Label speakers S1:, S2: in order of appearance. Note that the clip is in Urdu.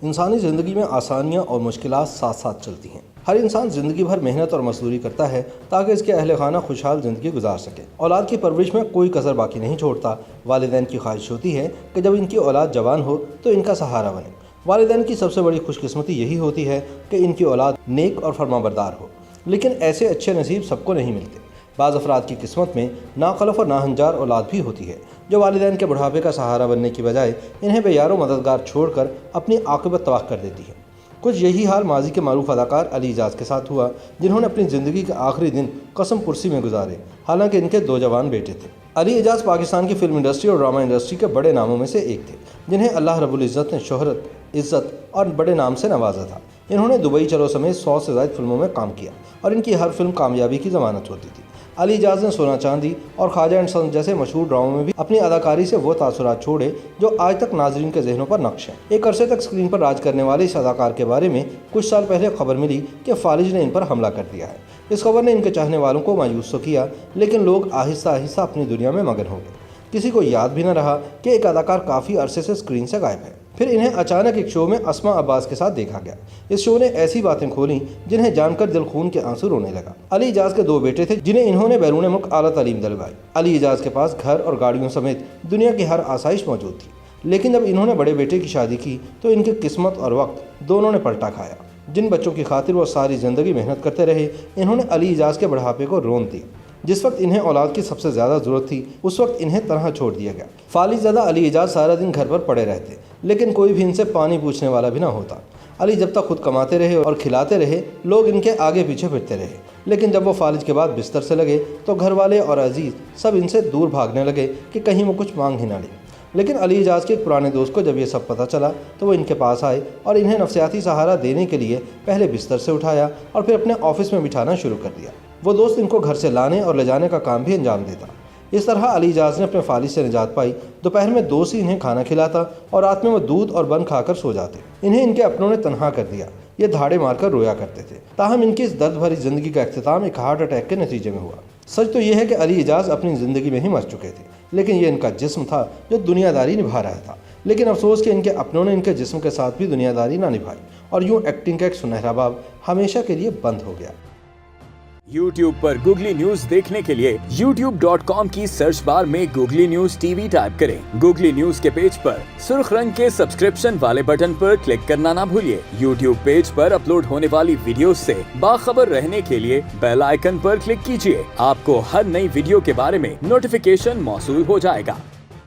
S1: انسانی زندگی میں آسانیاں اور مشکلات ساتھ ساتھ چلتی ہیں۔ ہر انسان زندگی بھر محنت اور مزدوری کرتا ہے تاکہ اس کے اہل خانہ خوشحال زندگی گزار سکے۔ اولاد کی پرورش میں کوئی کسر باقی نہیں چھوڑتا۔ والدین کی خواہش ہوتی ہے کہ جب ان کی اولاد جوان ہو تو ان کا سہارا بنے۔ والدین کی سب سے بڑی خوش قسمتی یہی ہوتی ہے کہ ان کی اولاد نیک اور فرمانبردار ہو، لیکن ایسے اچھے نصیب سب کو نہیں ملتے۔ بعض افراد کی قسمت میں ناخلف اور ناہنجار اولاد بھی ہوتی ہے جو والدین کے بڑھاپے کا سہارا بننے کی بجائے انہیں بے یار و مددگار چھوڑ کر اپنی عاقبت تباہ کر دیتی ہے۔ کچھ یہی حال ماضی کے معروف اداکار علی اعجاز کے ساتھ ہوا، جنہوں نے اپنی زندگی کے آخری دن قسم پرسی میں گزارے، حالانکہ ان کے 2 جوان بیٹے تھے۔ علی اعجاز پاکستان کی فلم انڈسٹری اور ڈرامہ انڈسٹری کے بڑے ناموں میں سے ایک تھے، جنہیں اللہ رب العزت نے شہرت، عزت اور بڑے نام سے نوازا تھا۔ انہوں نے دبئی چلو سمیت 100 سے زائد فلموں میں کام کیا اور ان کی ہر فلم کامیابی کی ضمانت ہوتی تھی۔ علی اعجاز نے سونا چاندی اور خواجہ اینڈ سنز جیسے مشہور ڈراموں میں بھی اپنی اداکاری سے وہ تاثرات چھوڑے جو آج تک ناظرین کے ذہنوں پر نقش ہیں۔ ایک عرصے تک اسکرین پر راج کرنے والے اس اداکار کے بارے میں کچھ سال پہلے خبر ملی کہ فالج نے ان پر حملہ کر دیا ہے۔ اس خبر نے ان کے چاہنے والوں کو مایوس تو کیا، لیکن لوگ آہستہ آہستہ اپنی دنیا میں مگن ہو گئے۔ کسی کو یاد بھی نہ رہا کہ ایک اداکار کافی عرصے سے اسکرین سے غائب ہے۔ پھر انہیں اچانک ایک شو میں اسما عباس کے ساتھ دیکھا گیا۔ اس شو نے ایسی باتیں کھولیں جنہیں جان کر دل خون کے آنسو رونے لگا۔ علی اعجاز کے 2 بیٹے تھے جنہیں انہوں نے بیرون ملک اعلیٰ تعلیم دلوائی۔ علی اعجاز کے پاس گھر اور گاڑیوں سمیت دنیا کی ہر آسائش موجود تھی، لیکن جب انہوں نے بڑے بیٹے کی شادی کی تو ان کی قسمت اور وقت دونوں نے پلٹا کھایا۔ جن بچوں کی خاطر وہ ساری زندگی محنت کرتے رہے، انہوں نے علی اعجاز کے بڑھاپے کو رون دیا۔ جس وقت انہیں اولاد کی سب سے زیادہ ضرورت تھی، اس وقت انہیں تنہا چھوڑ دیا گیا۔ فالج زدہ علی اعجاز سارا دن گھر پر پڑے رہتے، لیکن کوئی بھی ان سے پانی پوچھنے والا بھی نہ ہوتا۔ علی جب تک خود کماتے رہے اور کھلاتے رہے، لوگ ان کے آگے پیچھے پھرتے رہے، لیکن جب وہ فالج کے بعد بستر سے لگے تو گھر والے اور عزیز سب ان سے دور بھاگنے لگے کہ کہیں وہ کچھ مانگ ہی نہ لیں۔ لیکن علی اعجاز کے ایک پرانے دوست کو جب یہ سب پتہ چلا تو وہ ان کے پاس آئے اور انہیں نفسیاتی سہارا دینے کے لیے پہلے بستر سے اٹھایا اور پھر اپنے آفس میں بٹھانا شروع کر دیا۔ وہ دوست ان کو گھر سے لانے اور لے جانے کا کام بھی انجام دیتا۔ اس طرح علی اعجاز نے اپنے فالج سے نجات پائی۔ دوپہر میں دوست ہی انہیں کھانا کھلاتا اور رات میں وہ دودھ اور بن کھا کر سو جاتے۔ انہیں ان کے اپنوں نے تنہا کر دیا، یہ دھاڑے مار کر رویا کرتے تھے۔ تاہم ان کی اس درد بھری زندگی کا اختتام ایک ہارٹ اٹیک کے نتیجے میں ہوا۔ سچ تو یہ ہے کہ علی اعجاز اپنی زندگی میں ہی مر چکے تھے، لیکن یہ ان کا جسم تھا جو دنیا داری نبھا رہا تھا۔ لیکن افسوس کہ ان کے اپنوں نے ان کے جسم کے ساتھ بھی دنیا داری نہ نبھائی اور یوں ایکٹنگ کا ایک سنہرا باب ہمیشہ کے لیے بند ہو گیا۔
S2: YouTube پر گوگلی نیوز دیکھنے کے لیے youtube.com کی سرچ بار میں googly news T V type کریں۔ گوگلی نیوز کے پیج پر سرخ رنگ کے سبسکرپشن والے بٹن پر کلک کرنا نہ بھولیے۔ YouTube پیج پر اپلوڈ ہونے والی ویڈیوز سے باخبر رہنے کے لیے بیل آئیکن پر کلک کیجیے۔ آپ کو ہر نئی ویڈیو کے بارے میں نوٹیفیکیشن موصول ہو جائے گا۔